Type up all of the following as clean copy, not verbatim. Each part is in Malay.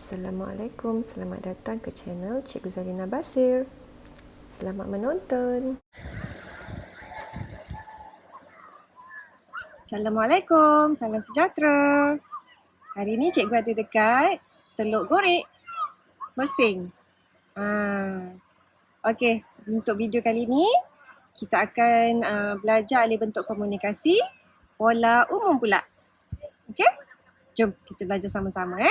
Assalamualaikum, selamat datang ke channel Cikgu Zarina Basir. Selamat menonton. Assalamualaikum, salam sejahtera. Hari ini cikgu ada dekat Teluk Gorek, Mersing. Okey, untuk video kali ini kita akan belajar alih bentuk komunikasi pola umum pula. Okey? Jom kita belajar sama-sama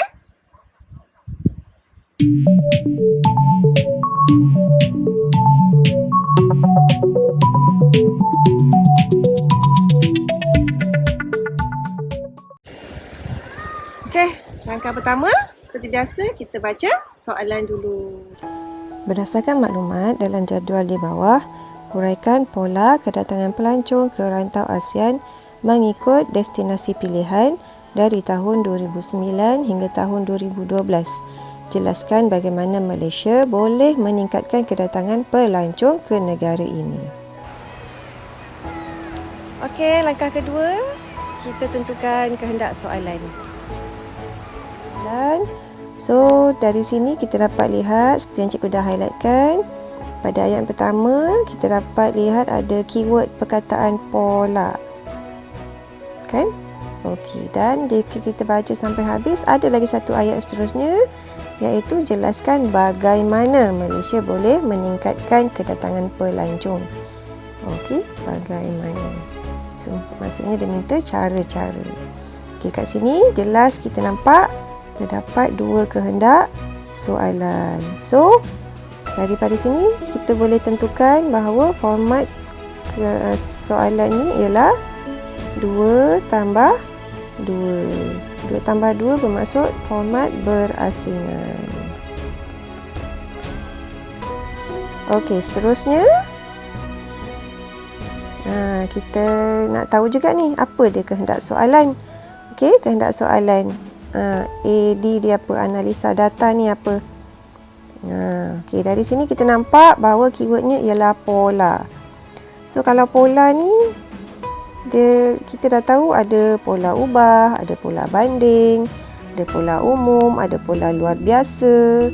Okey, langkah pertama seperti biasa kita baca soalan dulu. Berdasarkan maklumat dalam jadual di bawah, huraikan pola kedatangan pelancong ke rantau ASEAN mengikut destinasi pilihan dari tahun 2009 hingga tahun 2012. Jelaskan bagaimana Malaysia boleh meningkatkan kedatangan pelancong ke negara ini. Okey, langkah kedua, kita tentukan kehendak soalan. So, dari sini kita dapat lihat seperti yang cikgu dah highlightkan. Pada ayat pertama, kita dapat lihat ada keyword perkataan pola. Kan? Okey, dan jika kita baca sampai habis, ada lagi satu ayat seterusnya, iaitu jelaskan bagaimana Malaysia boleh meningkatkan kedatangan pelancong. Okey, bagaimana. So, maksudnya dia minta cara-cara. Okey, kat sini jelas kita nampak terdapat dua kehendak soalan. So, daripada sini kita boleh tentukan bahawa format soalan ni ialah 2 tambah 2. 2 tambah 2 bermaksud format berasingan. Okey, seterusnya kita nak tahu juga ni apa dia kehendak soalan. Okey, kehendak soalan. AD dia apa? Analisa data ni apa? Okey, dari sini kita nampak bahawa keywordnya ialah pola. So, kalau pola ni kita dah tahu ada pola ubah, ada pola banding, ada pola umum, ada pola luar biasa.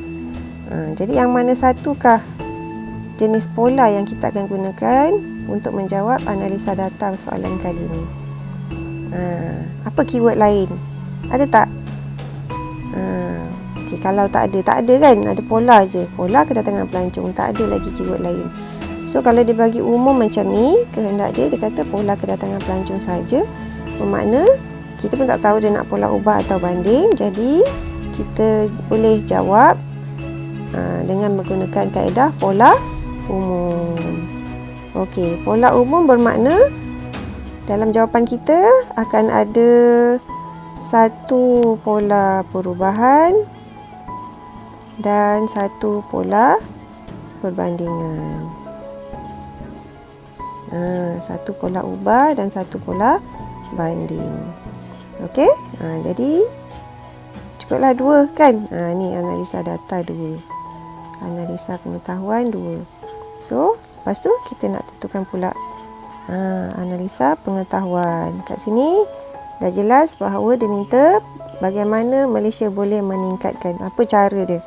Jadi yang mana satukah jenis pola yang kita akan gunakan untuk menjawab analisa data soalan kali ini? Apa keyword lain? Ada tak? Okay, kalau tak ada kan? Ada pola je. Pola kedatangan pelancong. Tak ada lagi keyword lain. So, kalau dia bagi umum macam ni, kehendak dia kata pola kedatangan pelancong saja. Bermakna, kita pun tak tahu dia nak pola ubah atau banding. Jadi, kita boleh jawab dengan menggunakan kaedah pola umum. Okey, pola umum bermakna dalam jawapan kita akan ada satu pola perubahan dan satu pola perbandingan. Satu pola ubah dan satu pola banding. Okey? Jadi cukuplah 2 kan? Ni analisa data 2. Analisa pengetahuan 2. So, lepas tu kita nak tentukan pula analisa pengetahuan. Kat sini dah jelas bahawa dia minta bagaimana Malaysia boleh meningkatkan. Apa cara dia?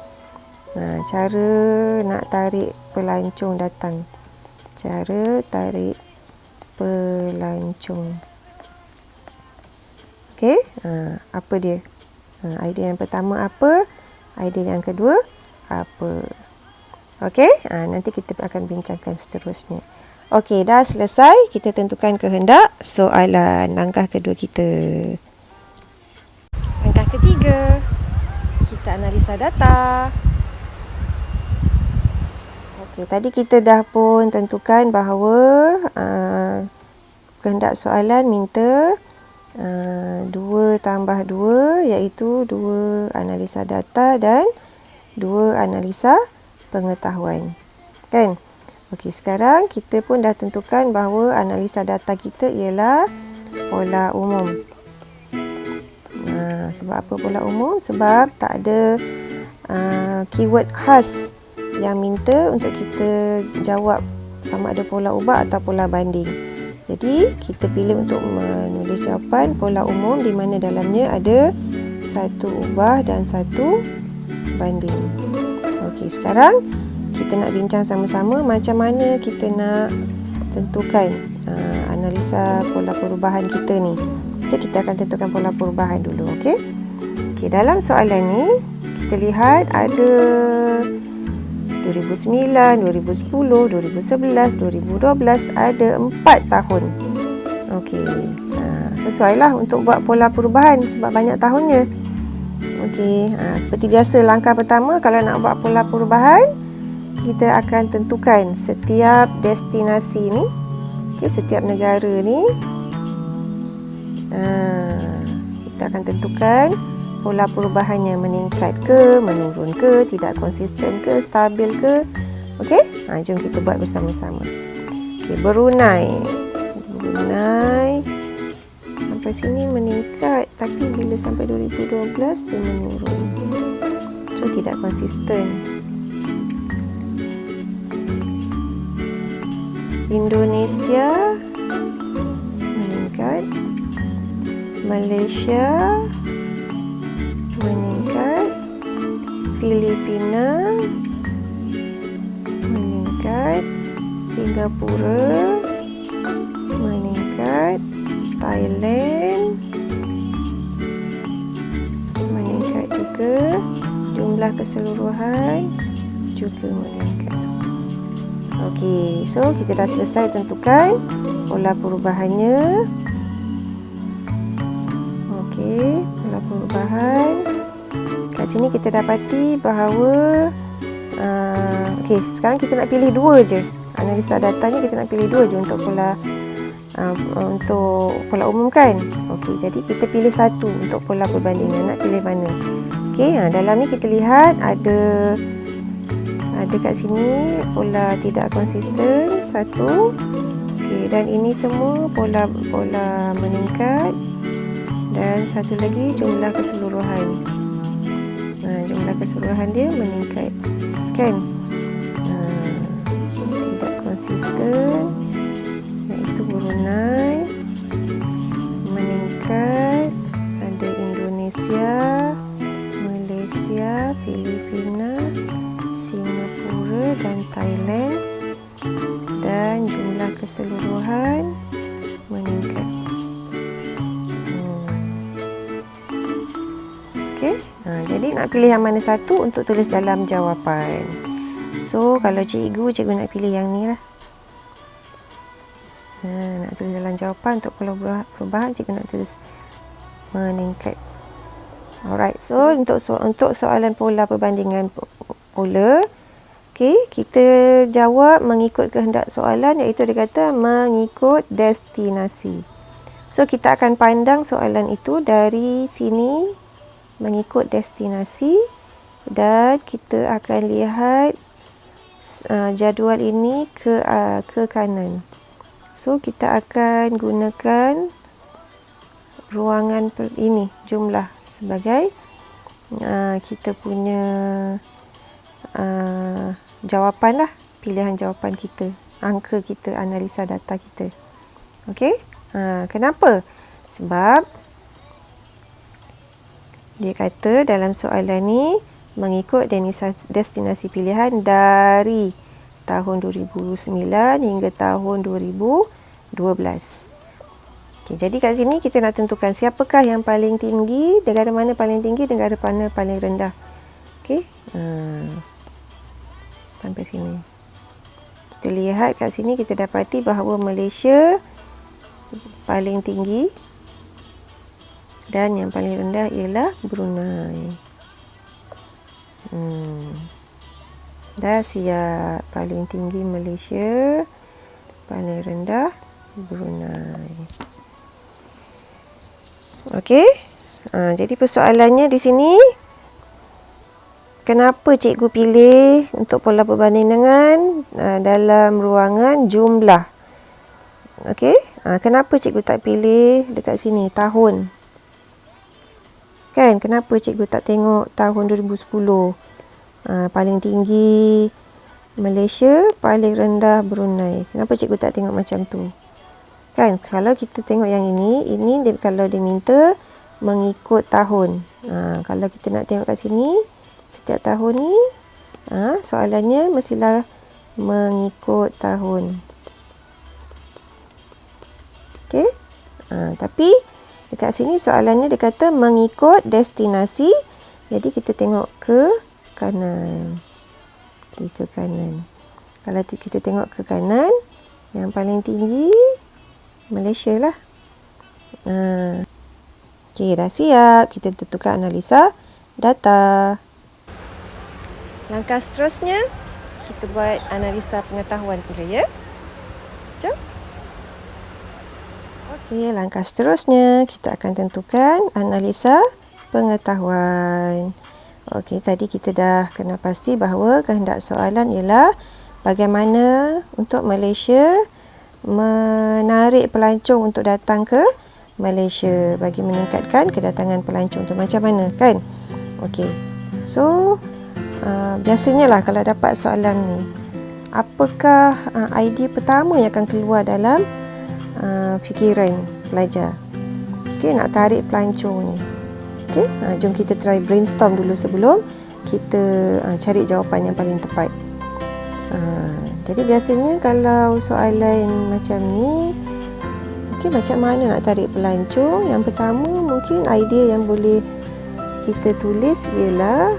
Cara nak tarik pelancong datang. Cara tarik pelancong. Okey, apa dia? Idea yang pertama apa? Idea yang kedua apa? Okey, nanti kita akan bincangkan seterusnya. Okey, dah selesai. Kita tentukan kehendak soalan. Langkah kedua kita. Langkah ketiga, kita analisa data. Okey, tadi kita dah pun tentukan bahawa kehendak soalan minta 2 tambah 2 iaitu 2 analisa data dan 2 analisa pengetahuan. Kan? Okey, sekarang kita pun dah tentukan bahawa analisa data kita ialah pola umum. Sebab apa pola umum? Sebab tak ada keyword khas yang minta untuk kita jawab sama ada pola ubah atau pola banding. Jadi, kita pilih untuk menulis jawapan pola umum di mana dalamnya ada satu ubah dan satu berbanding. Okey, sekarang kita nak bincang sama-sama macam mana kita nak tentukan analisa pola perubahan kita ni. Okey, kita akan tentukan pola perubahan dulu. Okey, dalam soalan ni kita lihat ada 2009, 2010, 2011, 2012, ada 4 tahun. Okey, sesuailah untuk buat pola perubahan sebab banyak tahunnya. Okey, seperti biasa langkah pertama kalau nak buat pola perubahan, kita akan tentukan setiap destinasi ni, setiap negara ni. Kita akan tentukan pola perubahannya meningkat ke, menurun ke, tidak konsisten ke, stabil ke. Okey, jom kita buat bersama-sama. Okey, Brunei sampai sini meningkat, tapi bila sampai 2012 dia menurun. So tidak konsisten. Indonesia meningkat, Malaysia meningkat, Filipina meningkat, Singapura meningkat, Thailand meningkat juga, jumlah keseluruhan juga meningkat. Okey, so kita dah selesai tentukan pola perubahannya. Okey, pola perubahan. Kat sini kita dapati bahawa okey, sekarang kita nak pilih 2 je. Analisa datanya kita nak pilih 2 je untuk pola umum kan. Okey, jadi kita pilih 1 untuk pola perbandingan. Nak pilih mana? Okey, dalam ni kita lihat ada kat sini pola tidak konsisten 1. Okey, dan ini semua pola meningkat, dan satu lagi jumlah keseluruhan. Jumlah keseluruhan dia meningkat kan. Tidak konsisten iaitu Brunei meningkat, ada Indonesia, Malaysia, Filipina, Singapura dan Thailand, dan jumlah keseluruhan meningkat. Okey, jadi nak pilih yang mana satu untuk tulis dalam jawapan. So kalau cikgu nak pilih yang ni lah. Nak tulis dalam jawapan untuk pola perubahan, cikgu nak tulis meningkat. Alright, so untuk soalan pola perbandingan pola, okey, kita jawab mengikut kehendak soalan, iaitu dia kata mengikut destinasi. So kita akan pandang soalan itu dari sini, mengikut destinasi, dan kita akan lihat jadual ini ke kanan. So kita akan gunakan ruangan ini, jumlah, sebagai kita punya jawapan lah, pilihan jawapan kita, angka kita, analisa data kita. Okey, kenapa? Sebab dia kata dalam soalan ni mengikut destinasi pilihan dari tahun 2009 hingga tahun 2012. Okey, jadi kat sini kita nak tentukan siapakah yang paling tinggi, negara mana paling tinggi, negara mana paling rendah. Okey, sampai sini. Kita lihat kat sini, kita dapati bahawa Malaysia paling tinggi dan yang paling rendah ialah Brunei. Dah siap. Paling tinggi Malaysia, paling rendah Brunei. Okey, jadi persoalannya di sini, kenapa cikgu pilih untuk pola perbandingan dalam ruangan jumlah? Okey, kenapa cikgu tak pilih dekat sini tahun? Kan, kenapa cikgu tak tengok tahun 2010? Paling tinggi Malaysia, paling rendah Brunei. Kenapa cikgu tak tengok macam tu? Kan, kalau kita tengok yang ini kalau dia minta mengikut tahun. Kalau kita nak tengok kat sini, setiap tahun ni soalannya mestilah mengikut tahun. Okey. Tapi dekat sini soalannya dia kata mengikut destinasi. Jadi kita tengok ke kanan. Okey, ke kanan. Kalau kita tengok ke kanan, yang paling tinggi Malaysia lah. Okey, dah siap. Kita tentukan analisa data. Langkah seterusnya, kita buat analisa pengetahuan pula, ya. Jom. Okey, langkah seterusnya kita akan tentukan analisa pengetahuan. Okey, tadi kita dah kena pasti bahawa kehendak soalan ialah bagaimana untuk Malaysia menarik pelancong untuk datang ke Malaysia bagi meningkatkan kedatangan pelancong tu macam mana, kan? Okey. So, biasanya lah kalau dapat soalan ni, apakah idea pertama yang akan keluar dalam fikiran pelajar? Okey, nak tarik pelancong ni. Okey, jom kita try brainstorm dulu sebelum kita cari jawapan yang paling tepat. Jadi biasanya kalau soalan macam ni, okey, macam mana nak tarik pelancong? Yang pertama mungkin idea yang boleh kita tulis ialah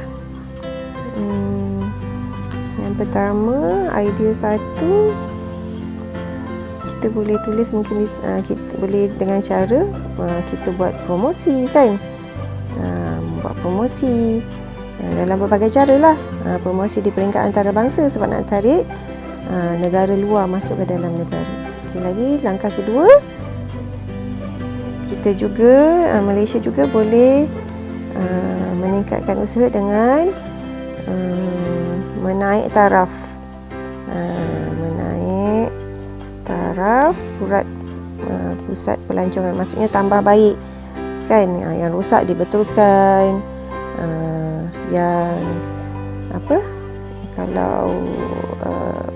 yang pertama, idea satu, kita boleh tulis mungkin kita boleh dengan cara kita buat promosi, kan? Buat promosi dalam berbagai cara lah. Promosi di peringkat antarabangsa sebab nak tarik negara luar masuk ke dalam negara. Okey, lagi langkah kedua, kita juga Malaysia juga boleh meningkatkan usaha dengan menaik taraf. Menaik taraf pusat pelancongan, maksudnya tambah baik, kan? Yang rosak dibetulkan, yang apa, kalau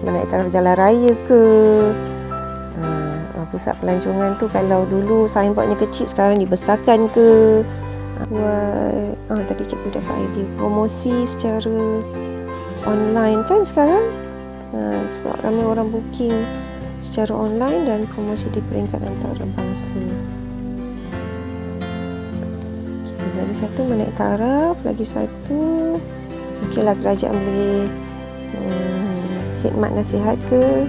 menaik taraf jalan raya ke, pusat pelancongan tu kalau dulu signboardnya kecil sekarang dibesarkan ke. Tadi cikgu dapat idea promosi secara online, kan sekarang, sebab ramai orang booking secara online dan promosi di peringkat antarabangsa. Lagi satu menaik taraf, lagi satu mungkinlah kerajaan boleh khidmat nasihat ke,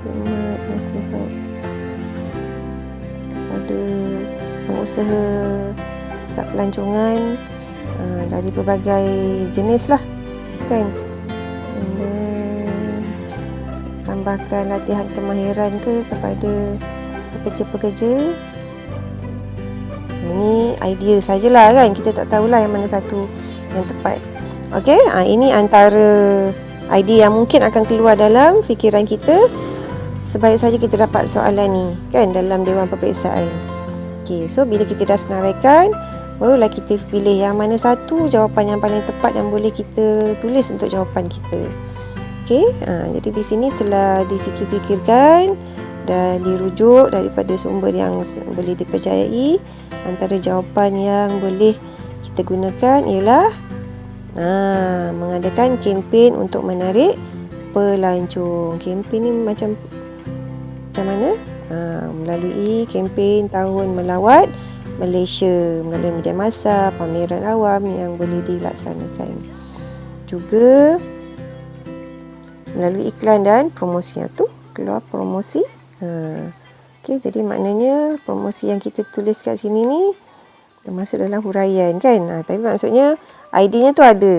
khidmat nasihat kepada pengusaha pusat pelancongan dari berbagai jenis lah, kan? Tambahkan latihan kemahiran ke kepada pekerja-pekerja. Ini idea sajalah, kan? Kita tak tahulah yang mana satu yang tepat. Okey, ini antara idea yang mungkin akan keluar dalam fikiran kita sebaik saja kita dapat soalan ni, kan, dalam Dewan Peperiksaan. Okey, so bila kita dah senaraikan, barulah kita pilih yang mana satu jawapan yang paling tepat yang boleh kita tulis untuk jawapan kita. Okey, jadi di sini setelah difikir-fikirkan dan dirujuk daripada sumber yang boleh dipercayai, antara jawapan yang boleh kita gunakan ialah mengadakan kempen untuk menarik pelancong. Kempen ni macam mana? Melalui kempen Tahun Melawat Malaysia melalui media massa, pameran awam yang boleh dilaksanakan. Juga melalui iklan dan promosi tu keluar promosi. Okey, jadi maknanya promosi yang kita tulis kat sini ni termasuk dalam huraian, kan? Tapi maksudnya idenya tu ada.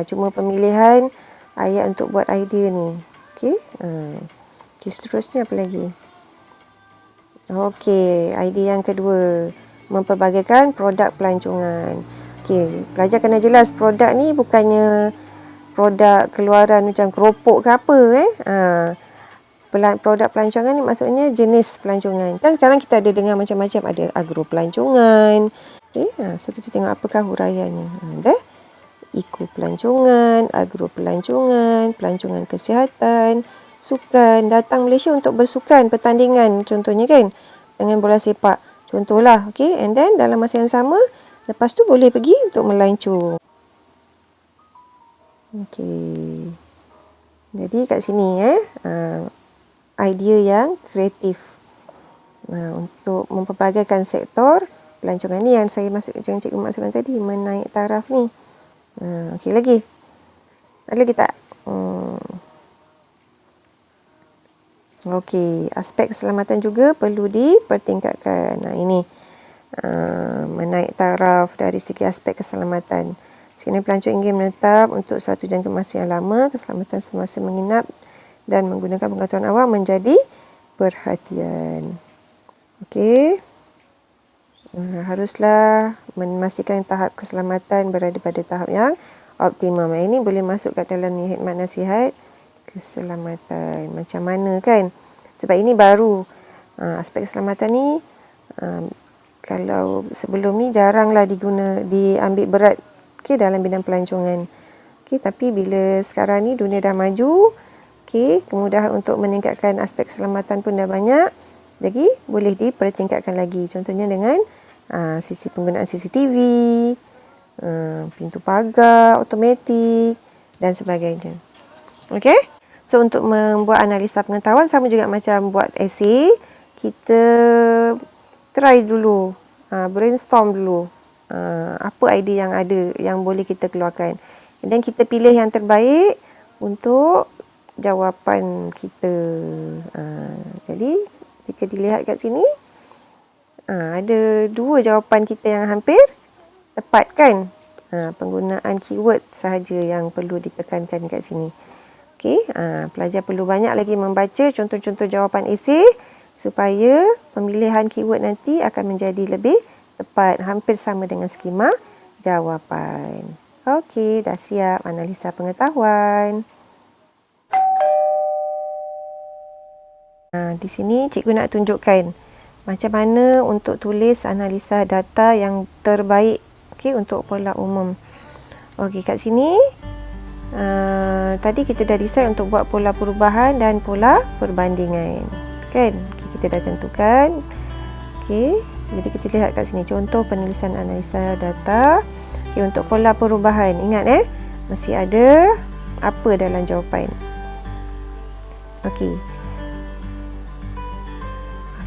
Cuma pemilihan ayat untuk buat idea ni. Okey. Okay, seterusnya apa lagi? Okey, idea yang kedua, mempelbagaikan produk pelancongan. Okey, pelajar kena jelas produk ni bukannya produk keluaran macam keropok ke apa, produk pelancongan ni maksudnya jenis pelancongan. Kan sekarang kita ada dengar macam-macam, ada agro pelancongan. Okey, so kita tengok apakah huraiannya. Ada eco pelancongan, agro pelancongan, pelancongan kesihatan, sukan, datang Malaysia untuk bersukan, pertandingan contohnya, kan, dengan bola sepak contohlah. Okey, and then dalam masa yang sama lepas tu boleh pergi untuk melancong. Okey. Jadi kat sini idea yang kreatif. Untuk mempelbagaikan sektor pelancongan ni yang cikgu masukkan tadi, menaik taraf ni. Okey lagi. Ada lagi tak? Okey, aspek keselamatan juga perlu dipertingkatkan. Ini menaik taraf dari segi aspek keselamatan. Sekiranya pelancong ingin menetap untuk suatu jangka masa yang lama, keselamatan semasa menginap dan menggunakan pengetahuan awam menjadi perhatian. Okey. Haruslah memastikan tahap keselamatan berada pada tahap yang optimum. Ini boleh masuk kat dalam khidmat nasihat keselamatan. Macam mana kan? Sebab ini baru. Aspek keselamatan ni kalau sebelum ni jaranglah diambil berat dalam bidang pelancongan. Tapi bila sekarang ni dunia dah maju, kemudahan untuk meningkatkan aspek keselamatan pun dah banyak. Jadi boleh dipertingkatkan lagi. Contohnya dengan sisi penggunaan CCTV, pintu pagar automatik dan sebagainya. Okey? So untuk membuat analisa pengetahuan sama juga macam buat esei, kita try dulu, brainstorm dulu. Apa idea yang ada yang boleh kita keluarkan. Dan kita pilih yang terbaik untuk jawapan kita. Jadi jika dilihat kat sini, ada 2 jawapan kita yang hampir tepat kan? Penggunaan keyword sahaja yang perlu ditekankan kat sini. Okey, pelajar perlu banyak lagi membaca contoh-contoh jawapan esei supaya pemilihan keyword nanti akan menjadi lebih tepat, hampir sama dengan skema jawapan. Okey, dah siap analisa pengetahuan. Di sini cikgu nak tunjukkan macam mana untuk tulis analisa data yang terbaik untuk pola umum. Okey, kat sini tadi kita dah decide untuk buat pola perubahan dan pola perbandingan. Kan? Kita dah tentukan. Okey, jadi kita lihat kat sini contoh penulisan analisa data. Okey, untuk pola perubahan, ingat masih ada apa dalam jawapan. Okey,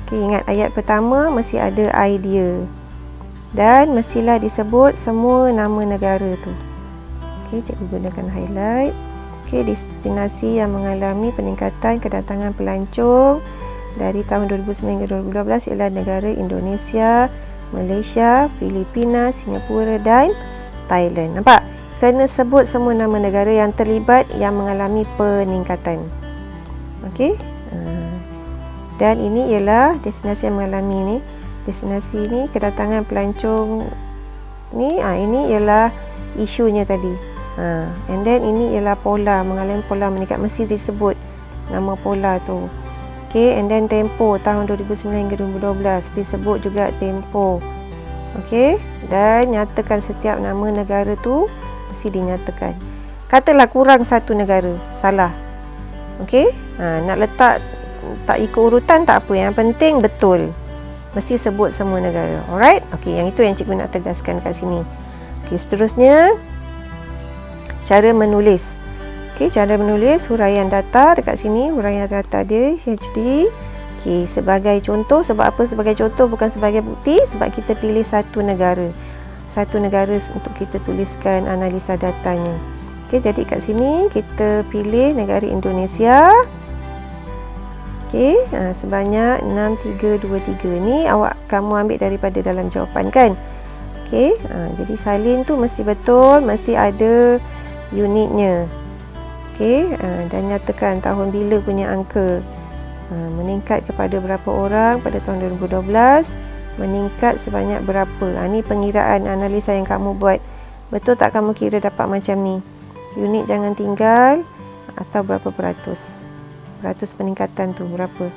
ingat ayat pertama mesti ada idea dan mestilah disebut semua nama negara tu. Okey, cikgu gunakan highlight. Okey, destinasi yang mengalami peningkatan kedatangan pelancong dari tahun 2009 hingga 2012 ialah negara Indonesia, Malaysia, Filipina, Singapura dan Thailand. Nampak? Kena sebut semua nama negara yang terlibat yang mengalami peningkatan. Okey? Dan ini ialah destinasi yang mengalami ni. Destinasi ni kedatangan pelancong ni, ini ialah isunya tadi. And then ini ialah pola, mengalami pola meningkat, mesti disebut nama pola tu. Okey, and then tempoh tahun 2009 hingga 2012 disebut juga tempoh. Okey, dan nyatakan setiap nama negara tu mesti dinyatakan. Katalah kurang satu negara, salah. Okey, nak letak tak ikut urutan tak apa, yang penting betul. Mesti sebut semua negara. Alright? Okey, yang itu yang cikgu nak tegaskan kat sini. Okey, seterusnya cara menulis. Okey, cara menulis huraian data dekat sini, huraian data dia HD. Okey, sebagai contoh, sebab apa sebagai contoh bukan sebagai bukti? Sebab kita pilih satu negara. Satu negara untuk kita tuliskan analisa datanya. Okey, jadi kat sini kita pilih negara Indonesia. Okey, sebanyak 6323. Ni kamu ambil daripada dalam jawapan kan? Okey, jadi salin tu mesti betul, mesti ada unitnya. Okey, dan nyatakan tahun bila punya angka. Meningkat kepada berapa orang pada tahun 2012, meningkat sebanyak berapa. Ni pengiraan analisa yang kamu buat. Betul tak kamu kira dapat macam ni? Unit jangan tinggal atau berapa peratus. Peratus peningkatan tu berapa.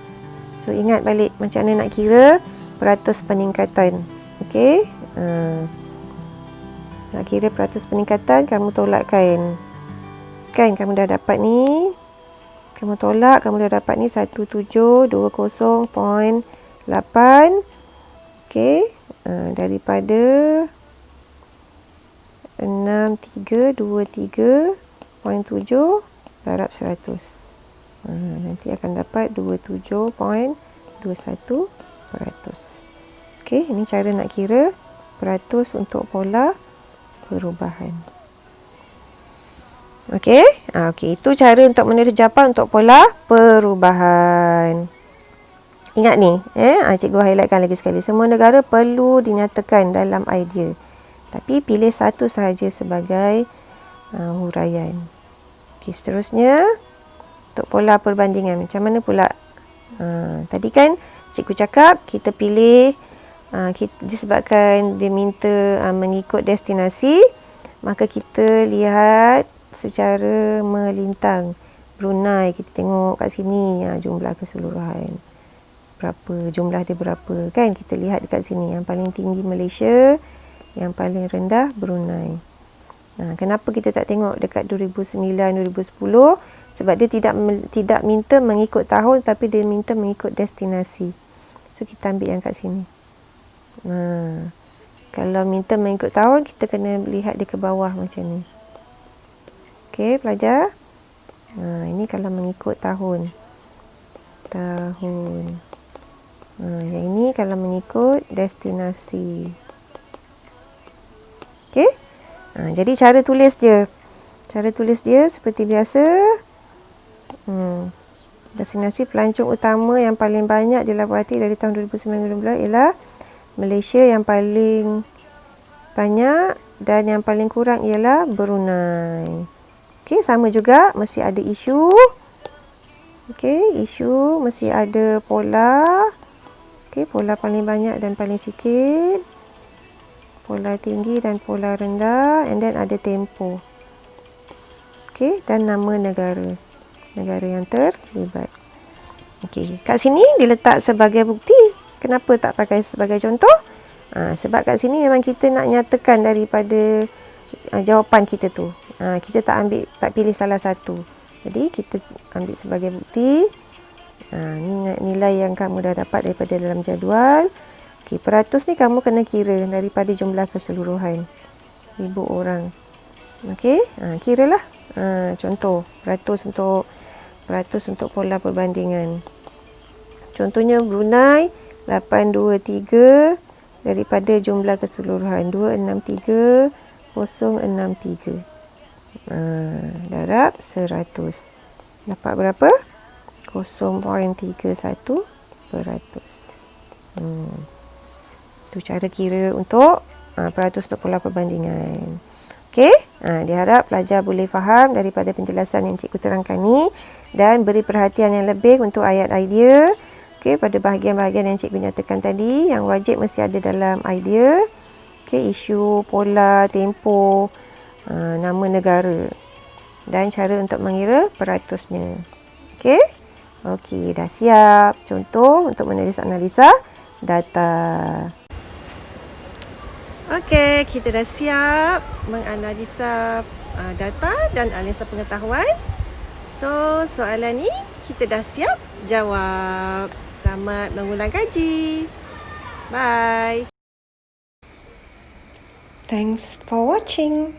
So ingat balik macam mana nak kira peratus peningkatan. Okey, nak kira peratus peningkatan, kamu tolakkan. Kan kamu dah dapat ni, kamu tolak, kamu dah dapat ni 1720.8. Okey, daripada 6323 27.7 darab 100. Nanti akan dapat 27.21%. Okey, ini cara nak kira peratus untuk pola perubahan. Okey, itu cara untuk menulis jawapan untuk pola perubahan. Ingat ni, cikgu highlightkan lagi sekali. Semua negara perlu dinyatakan dalam idea. Tapi pilih satu sahaja sebagai huraian. Okey, seterusnya untuk pola perbandingan. Macam mana pula? Tadi kan cikgu cakap kita pilih disebabkan dia minta mengikut destinasi, maka kita lihat secara melintang. Brunei kita tengok kat sini jumlah keseluruhan. Jumlah dia berapa kan? Kita lihat dekat sini. Yang paling tinggi Malaysia, yang paling rendah Brunei. Kenapa kita tak tengok dekat 2009, 2010? Sebab dia tidak minta mengikut tahun, tapi dia minta mengikut destinasi. So kita ambil yang kat sini. Kalau minta mengikut tahun, kita kena lihat dia ke bawah macam ni. Okey, pelajar. Ini kalau mengikut tahun. Yang ini kalau mengikut destinasi. Okey. Jadi cara tulis dia. Cara tulis dia seperti biasa. Destinasi pelancong utama yang paling banyak dilapati dari tahun 2009-2012 ialah Malaysia, yang paling banyak, dan yang paling kurang ialah Brunei. Okey, sama juga mesti ada isu. Okey, isu mesti ada pola. Okey, pola paling banyak dan paling sikit. Pola tinggi dan pola rendah, and then ada tempoh. Okey, dan nama negara. Negara yang terlibat. Okey, kat sini diletak sebagai bukti. Kenapa tak pakai sebagai contoh? Sebab kat sini memang kita nak nyatakan daripada jawapan kita tu. Kita tak pilih salah satu. Jadi kita ambil sebagai bukti. Ni nilai yang kamu dah dapat daripada dalam jadual. Okey, peratus ni kamu kena kira daripada jumlah keseluruhan. 1000 orang. Okey, kiralah. Contoh, peratus untuk pola perbandingan. Contohnya Brunei 823 daripada jumlah keseluruhan 263,063. Darab 100. Dapat berapa? 0.31%. Itu cara kira untuk peratus untuk pola perbandingan. Okey, diharap pelajar boleh faham daripada penjelasan yang cikgu terangkan ni dan beri perhatian yang lebih untuk ayat idea. Okey, pada bahagian-bahagian yang cikgu nyatakan tadi yang wajib mesti ada dalam idea. Okey, isu, pola, tempoh, nama negara dan cara untuk mengira peratusnya. Okey? Okey, dah siap. Contoh untuk menulis analisa data. Okey, kita dah siap menganalisa data dan analisa pengetahuan. So, soalan ni kita dah siap jawab. Selamat mengulang kaji. Bye. Thanks for watching.